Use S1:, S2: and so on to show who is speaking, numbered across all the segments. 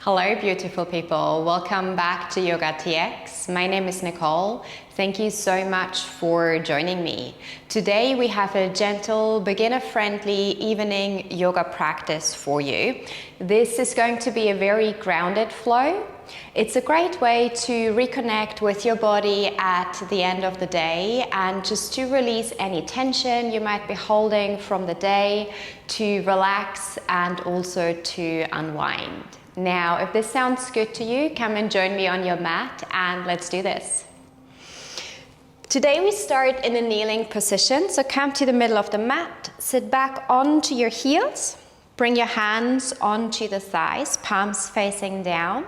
S1: Hello beautiful people, welcome back to YOGATX. My name is Nicole. Thank you so much for joining me. Today we have a gentle, beginner-friendly evening yoga practice for you. This is going to be a very grounded flow. It's a great way to reconnect with your body at the end of the day and just to release any tension you might be holding from the day, to relax and also to unwind. Now, if this sounds good to you, come and join me on your mat and let's do this. Today we start in a kneeling position, so come to the middle of the mat, sit back onto your heels, bring your hands onto the thighs, palms facing down.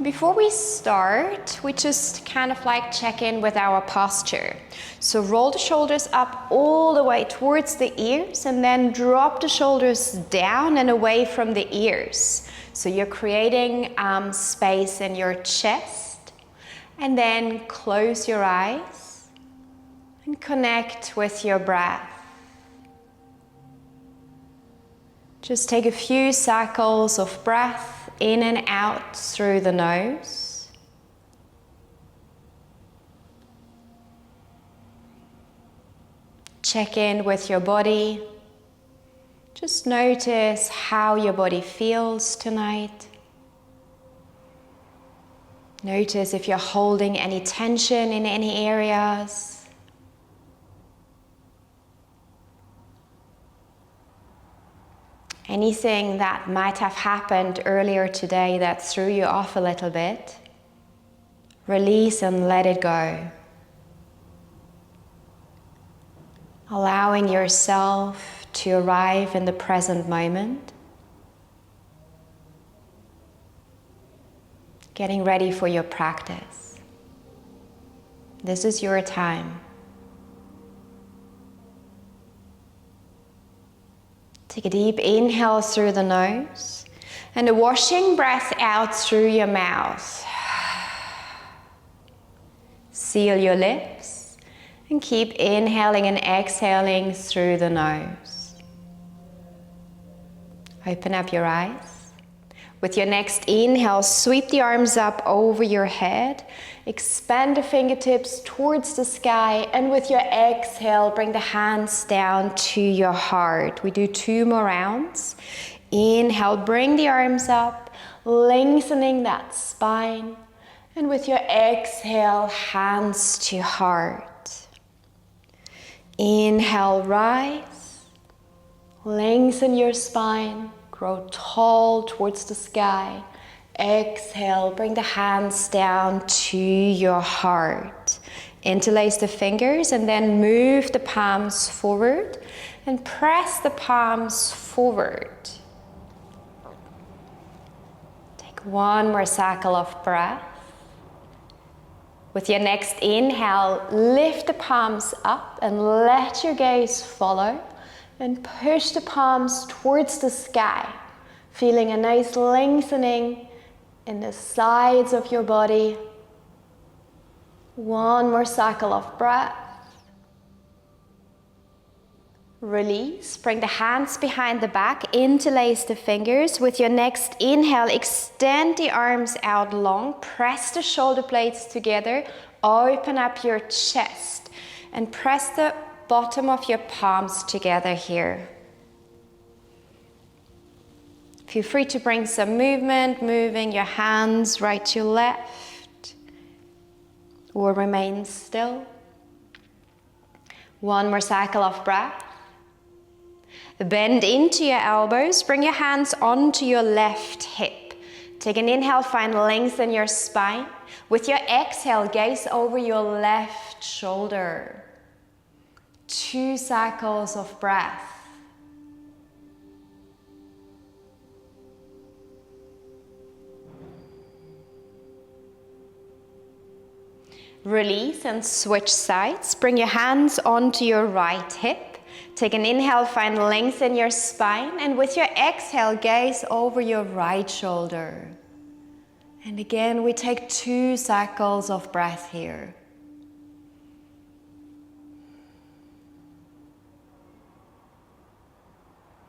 S1: Before we start, we just kind of like check in with our posture. So roll the shoulders up all the way towards the ears and then drop the shoulders down and away from the ears. So you're creating space in your chest, and then close your eyes and connect with your breath. Just take a few cycles of breath in and out through the nose. Check in with your body. Just notice how your body feels tonight. Notice if you're holding any tension in any areas. Anything that might have happened earlier today that threw you off a little bit, release and let it go. Allowing yourself to arrive in the present moment. Getting ready for your practice. This is your time. Take a deep inhale through the nose and a washing breath out through your mouth. Seal your lips and keep inhaling and exhaling through the nose. Open up your eyes. With your next inhale, sweep the arms up over your head. Expand the fingertips towards the sky, and with your exhale, bring the hands down to your heart. We do 2 more rounds. Inhale, bring the arms up, lengthening that spine. And with your exhale, hands to heart. Inhale, rise. Lengthen your spine. Grow tall towards the sky. Exhale, bring the hands down to your heart. Interlace the fingers and then move the palms forward and press the palms forward. Take 1 more cycle of breath. With your next inhale, lift the palms up and let your gaze follow. And push the palms towards the sky, feeling a nice lengthening in the sides of your body. 1 more cycle of breath. Release, bring the hands behind the back, interlace the fingers. With your next inhale, extend the arms out long, press the shoulder blades together, open up your chest, and press the bottom of your palms together here. Feel free to bring some movement, moving your hands right to left, or remain still. 1 more cycle of breath. Bend into your elbows, bring your hands onto your left hip. Take an inhale, find length in your spine. With your exhale, gaze over your left shoulder. 2 cycles of breath. Release and switch sides. Bring your hands onto your right hip. Take an inhale, find length in your spine, and with your exhale, gaze over your right shoulder. And again, we take 2 cycles of breath here.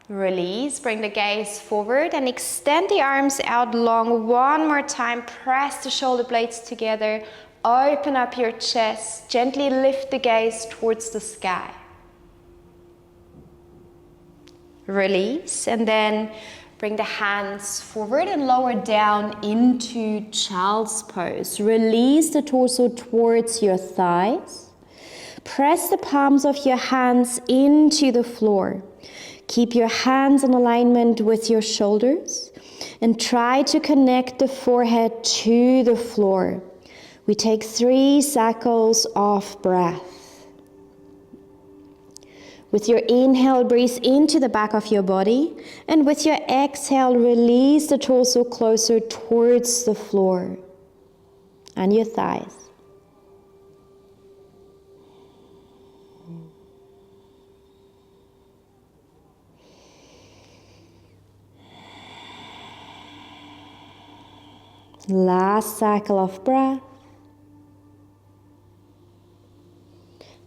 S1: Release, bring the gaze forward and extend the arms out long. One more time, press the shoulder blades together. Open up your chest, gently lift the gaze towards the sky. Release, and then bring the hands forward and lower down into child's pose. Release the torso towards your thighs. Press the palms of your hands into the floor. Keep your hands in alignment with your shoulders and try to connect the forehead to the floor. We take 3 cycles of breath. With your inhale, breathe into the back of your body, and with your exhale, release the torso closer towards the floor and your thighs. Last cycle of breath.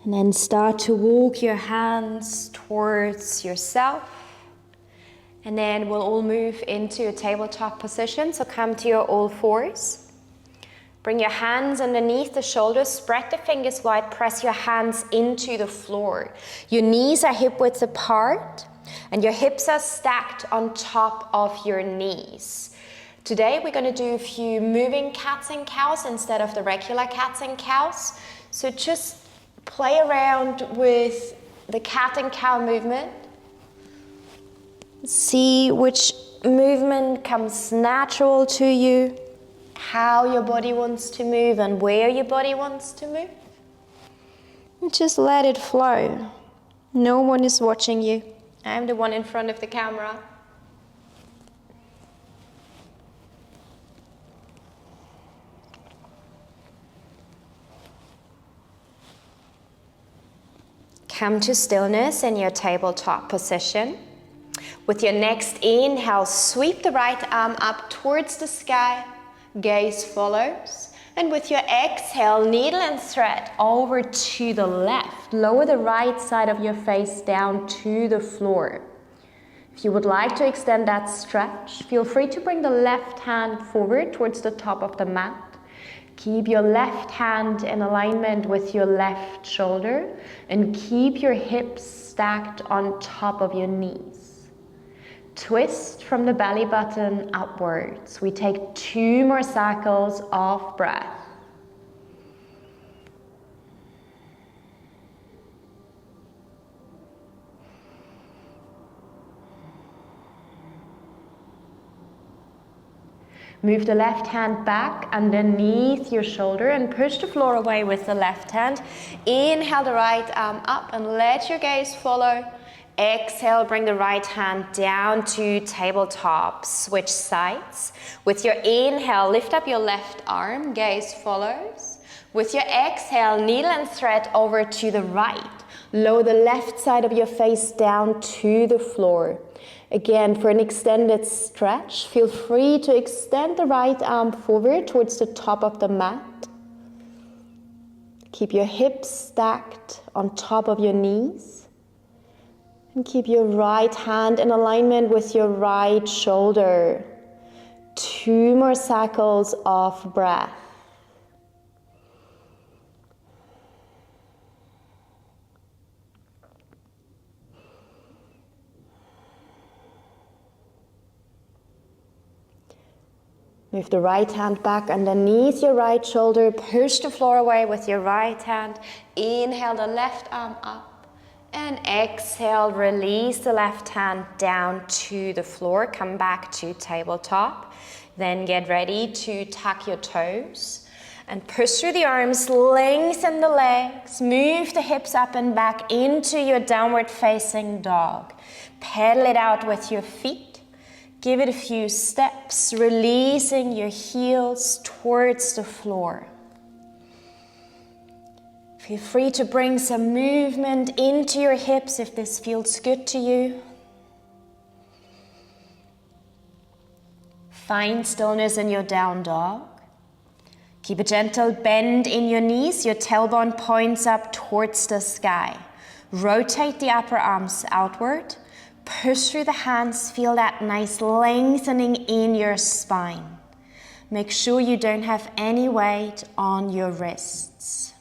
S1: And then start to walk your hands towards yourself. And then we'll all move into a tabletop position. So come to your all fours. Bring your hands underneath the shoulders, spread the fingers wide, press your hands into the floor. Your knees are hip width apart and your hips are stacked on top of your knees. Today we're going to do a few moving cats and cows instead of the regular cats and cows. So just play around with the cat and cow movement. See which movement comes natural to you, how your body wants to move and where your body wants to move. And just let it flow. No one is watching you. I'm the one in front of the camera. Come to stillness in your tabletop position. With your next inhale, sweep the right arm up towards the sky. Gaze follows. And with your exhale, needle and thread over to the left. Lower the right side of your face down to the floor. If you would like to extend that stretch, feel free to bring the left hand forward towards the top of the mat. Keep your left hand in alignment with your left shoulder and keep your hips stacked on top of your knees. Twist from the belly button upwards. We take 2 more cycles of breath. Move the left hand back underneath your shoulder and push the floor away with the left hand. Inhale the right arm up and let your gaze follow. Exhale, bring the right hand down to tabletop. Switch sides. With your inhale, lift up your left arm. Gaze follows. With your exhale, needle and thread over to the right. Lower the left side of your face down to the floor. Again, for an extended stretch, feel free to extend the right arm forward towards the top of the mat. Keep your hips stacked on top of your knees. And keep your right hand in alignment with your right shoulder. 2 more cycles of breath. Move the right hand back underneath your right shoulder. Push the floor away with your right hand. Inhale the left arm up. And exhale, release the left hand down to the floor. Come back to tabletop. Then get ready to tuck your toes. And push through the arms, lengthen the legs. Move the hips up and back into your downward facing dog. Pedal it out with your feet. Give it a few steps, releasing your heels towards the floor. Feel free to bring some movement into your hips if this feels good to you. Find stillness in your down dog. Keep a gentle bend in your knees. Your tailbone points up towards the sky. Rotate the upper arms outward.
S2: push through the hands. Feel that nice lengthening in your spine. Make sure you don't have any weight on your wrists.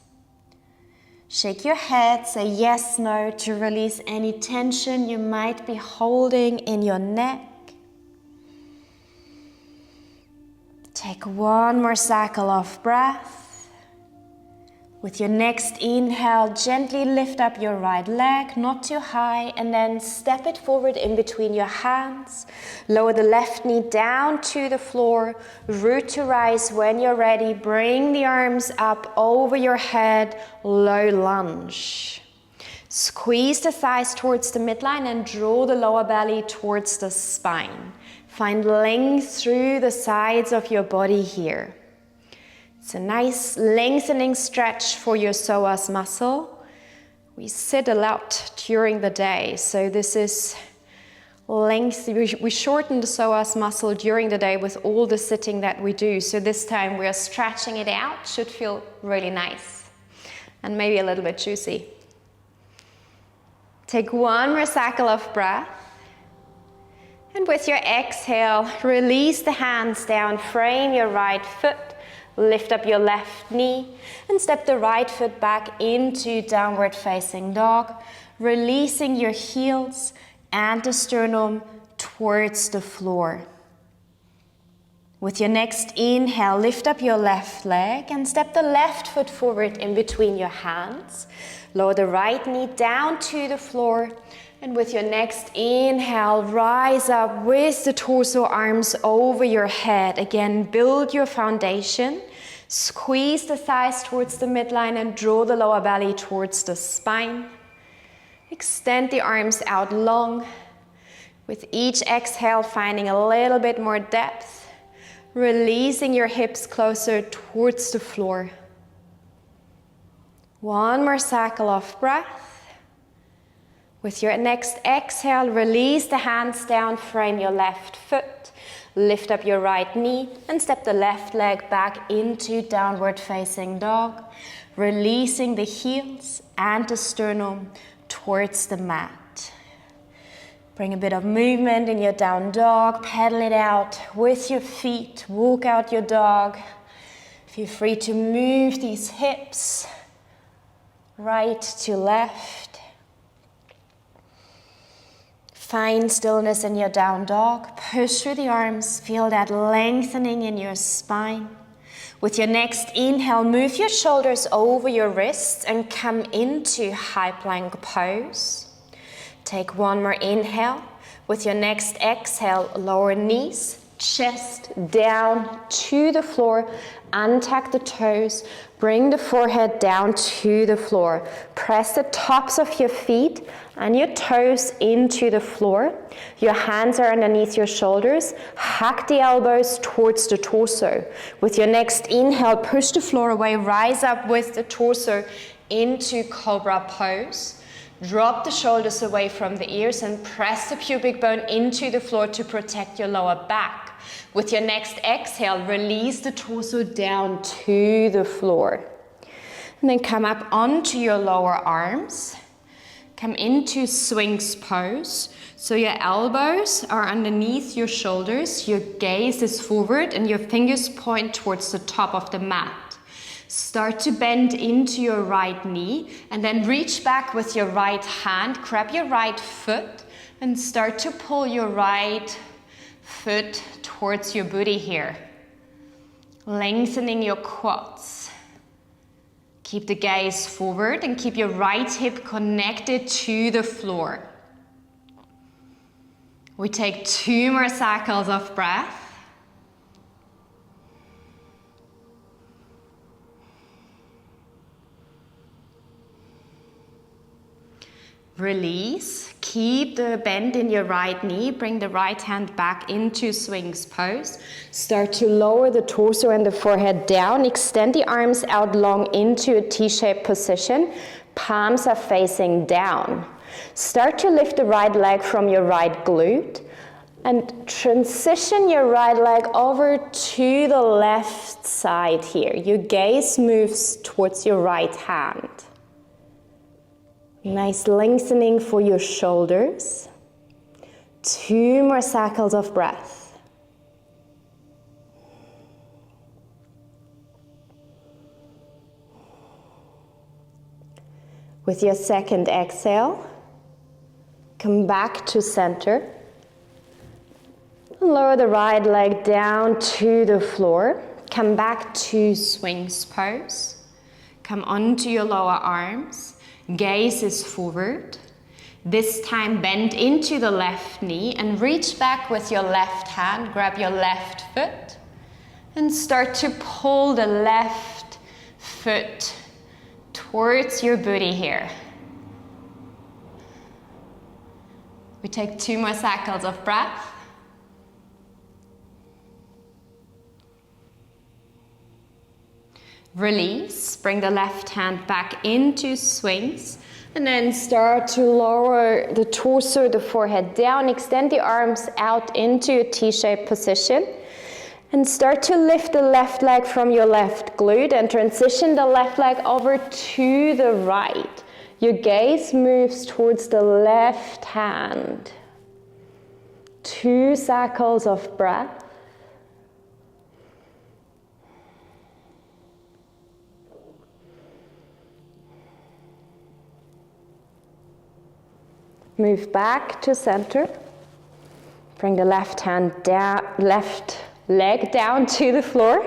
S2: Shake your head, say yes, no to release any tension you might be holding in your neck. Take one more cycle of breath. With your next inhale, gently lift up your right leg, not too high, and then step it forward in between your hands. Lower the left knee down to the floor, root to rise. When you're ready, bring the arms up over your head, low lunge. Squeeze the thighs towards the midline and draw the lower belly towards the spine. Find length through the sides of your body here. It's a nice lengthening stretch for your psoas muscle. We sit a lot during the day, so this is length. We shorten the psoas muscle during the day with all the sitting that we do. So this time we are stretching it out. Should feel really nice and maybe a little bit juicy. Take one more cycle of breath. And with your exhale, release the hands down, frame your right foot. Lift up your left knee and step the right foot back into downward facing dog, releasing your heels and the sternum towards the floor. With your next inhale, lift up your left leg and step the left foot forward in between your hands. Lower the right knee down to the floor. And with your next inhale, rise up with the torso, arms over your head. Again, build your foundation. Squeeze the thighs towards the midline and draw the lower belly towards the spine. Extend the arms out long. With each exhale, finding a little bit more depth. Releasing your hips closer towards the floor. One more cycle of breath. With your next exhale, release the hands down, frame your left foot, lift up your right knee and step the left leg back into downward facing dog, releasing the heels and the sternum towards the mat. Bring a bit of movement in your down dog, pedal it out with your feet, walk out your dog. Feel free to move these hips right to left. Find stillness in your down dog. Push through the arms. Feel that lengthening in your spine. With your next inhale, move your shoulders over your wrists and come into high plank pose. Take one more inhale. With your next exhale, lower knees, chest down to the floor. Untuck the toes. Bring the forehead down to the floor. Press the tops of your feet and your toes into the floor. Your hands are underneath your shoulders. Hug the elbows towards the torso. With your next inhale, push the floor away. Rise up with the torso into Cobra pose. Drop the shoulders away from the ears and press the pubic bone into the floor to protect your lower back. With your next exhale, release the torso down to the floor. And then come up onto your lower arms. Come into Sphinx pose. So your elbows are underneath your shoulders, your gaze is forward and your fingers point towards the top of the mat. Start to bend into your right knee and then reach back with your right hand, grab your right foot and start to pull your right foot towards your booty here. Lengthening your quads. Keep the gaze forward and keep your right hip connected to the floor. We take 2 more cycles of breath. Release. Keep the bend in your right knee. Bring the right hand back into Sphinx pose. Start to lower the torso and the forehead down. Extend the arms out long into a T-shaped position. Palms are facing down. Start to lift the right leg from your right glute and transition your right leg over to the left side here. Your gaze moves towards your right hand. Nice lengthening for your shoulders. 2 more cycles of breath. With your second exhale, come back to center. Lower the right leg down to the floor. Come back to swings pose. Come onto your lower arms. Gaze is forward. This time bend into the left knee and reach back with your left hand. Grab your left foot and start to pull the left foot towards your booty here. We take 2 more cycles of breath. Release, bring the left hand back into swings, and then start to lower the torso, the forehead down, extend the arms out into a T-shaped position, and start to lift the left leg from your left glute and transition the left leg over to the right. Your gaze moves towards the left hand. 2 cycles of breath. Move back to center. Bring the left hand down, left leg down to the floor.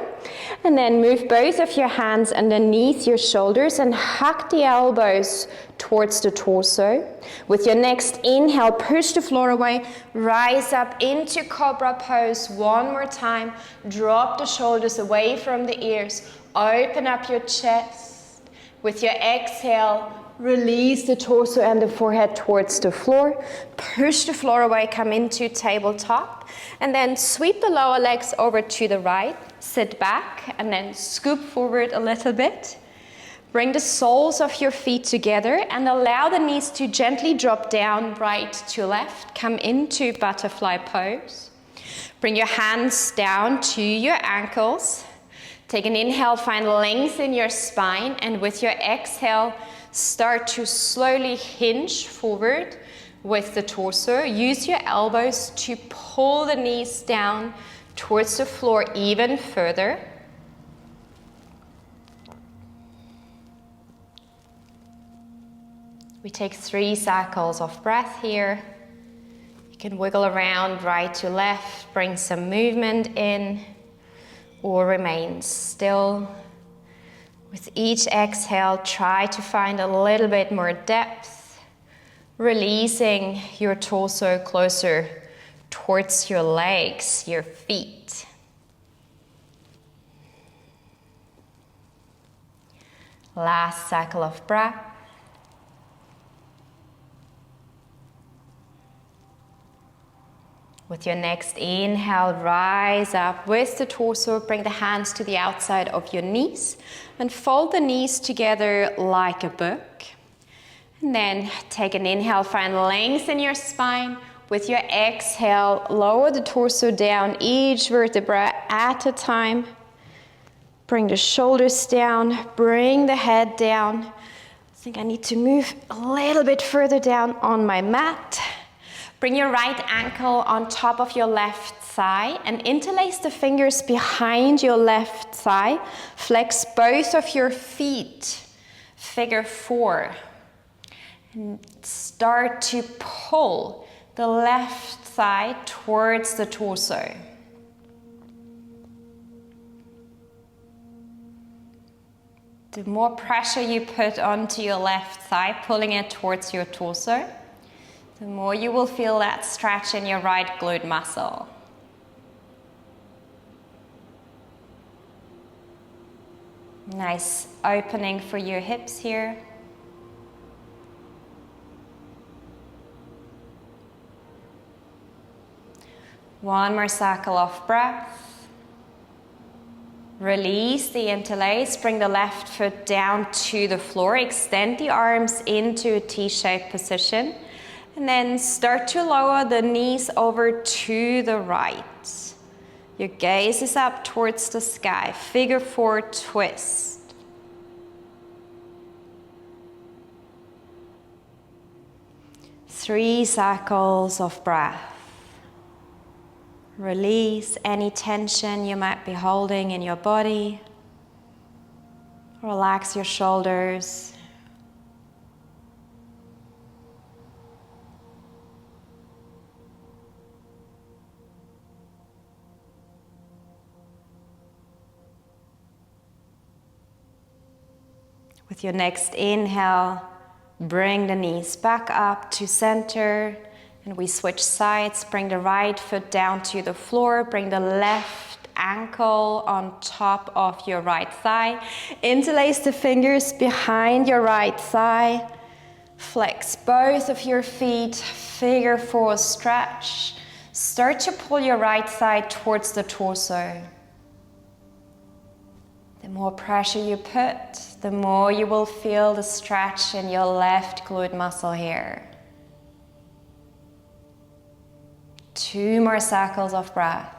S2: And then move both of your hands underneath your shoulders and hug the elbows towards the torso. With your next inhale, push the floor away. Rise up into Cobra pose 1 more time. Drop the shoulders away from the ears. Open up your chest. With your exhale, release the torso and the forehead towards the floor. Push the floor away, come into tabletop. And then sweep the lower legs over to the right. Sit back and then scoop forward a little bit. Bring the soles of your feet together and allow the knees to gently drop down right to left. Come into butterfly pose. Bring your hands down to your ankles. Take an inhale, find length in your spine, and with your exhale, start to slowly hinge forward with the torso. Use your elbows to pull the knees down towards the floor even further. We take 3 cycles of breath here. You can wiggle around right to left, bring some movement in, or remain still. With each exhale, try to find a little bit more depth, releasing your torso closer towards your legs, your feet. Last cycle of breath. With your next inhale, rise up with the torso, bring the hands to the outside of your knees and fold the knees together like a book. And then take an inhale, find length in your spine. With your exhale, lower the torso down, each vertebra at a time. Bring the shoulders down, bring the head down. I think I need to move a little bit further down on my mat. Bring your right ankle on top of your left thigh and interlace the fingers behind your left thigh. Flex both of your feet, figure 4. And start to pull the left thigh towards the torso. The more pressure you put onto your left thigh, pulling it towards your torso, the more you will feel that stretch in your right glute muscle. Nice opening for your hips here. One more cycle of breath. Release the interlace, bring the left foot down to the floor, extend the arms into a T-shaped position. And then start to lower the knees over to the right. Your gaze is up towards the sky. Figure 4 twist. Three cycles of breath. Release any tension you might be holding in your body. Relax your shoulders. With your next inhale, bring the knees back up to center. And we switch sides, bring the right foot down to the floor, bring the left ankle on top of your right thigh. Interlace the fingers behind your right thigh. Flex both of your feet, figure four stretch. Start to pull your right thigh towards the torso. The more pressure you put, the more you will feel the stretch in your left glute muscle here. 2 more cycles of breath.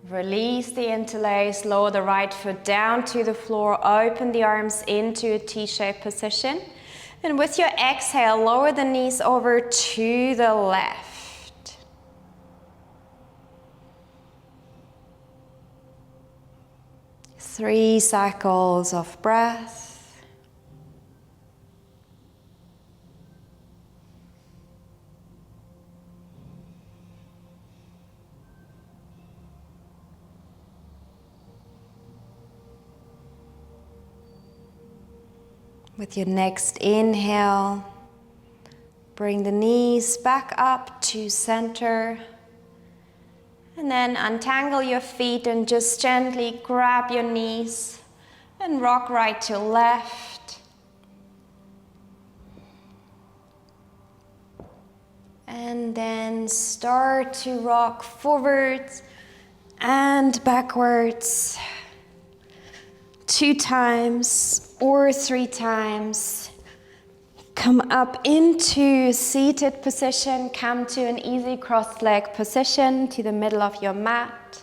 S2: Release the interlace, lower the right foot down to the floor, open the arms into a T-shaped position. And with your exhale, lower the knees over to the left. 3 cycles of breath. With your next inhale, bring the knees back up to center. And then untangle your feet and just gently grab your knees and rock right to left. And then start to rock forwards and backwards 2 times or 3 times. Come up into seated position, come to an easy crossed leg position to the middle of your mat.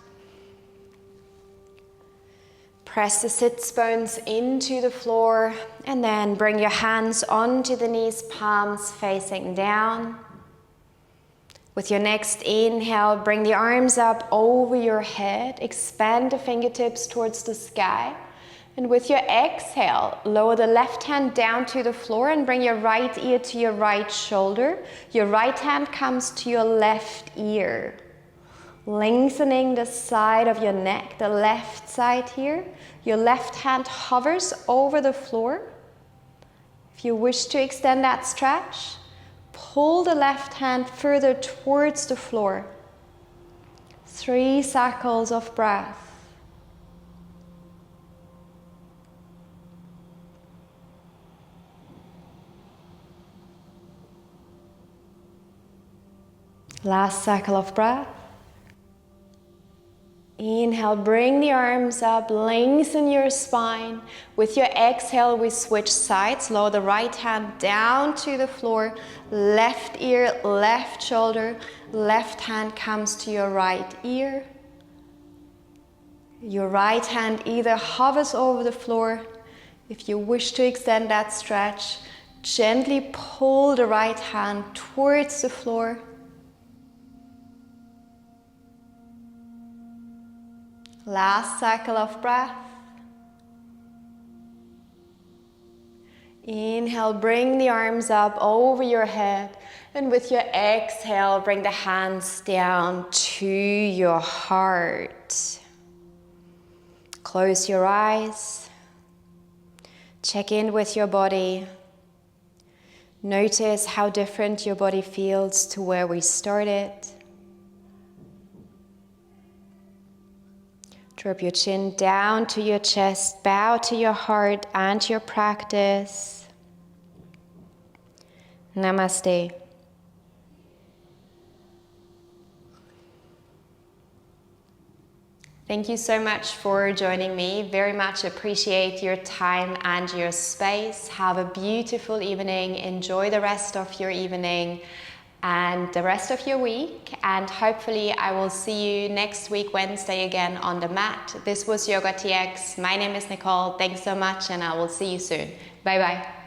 S2: Press the sits bones into the floor and then bring your hands onto the knees, palms facing down. With your next inhale, bring the arms up over your head, expand the fingertips towards the sky. And with your exhale, lower the left hand down to the floor and bring your right ear to your right shoulder. Your right hand comes to your left ear. Lengthening the side of your neck, the left side here. Your left hand hovers over the floor. If you wish to extend that stretch, pull the left hand further towards the floor. 3 cycles of breath. Last cycle of breath. Inhale, bring the arms up, lengthen your spine. With your exhale, we switch sides. Lower the right hand down to the floor. Left ear, left shoulder. Left hand comes to your right ear. Your right hand either hovers over the floor. If you wish to extend that stretch, gently pull the right hand towards the floor. Last cycle of breath. Inhale, bring the arms up over your head. And with your exhale, bring the hands down to your heart. Close your eyes. Check in with your body. Notice how different your body feels to where we started. Drop your chin down to your chest, bow to your heart and your practice. Namaste. Thank you so much for joining me. Very much appreciate your time and your space. Have a beautiful evening. Enjoy the rest of your evening.
S1: and the rest of your week, and hopefully I will see you next week Wednesday again on the mat. This was YOGATX. My name is Nicolle. Thanks so much, and I will see you soon. Bye bye.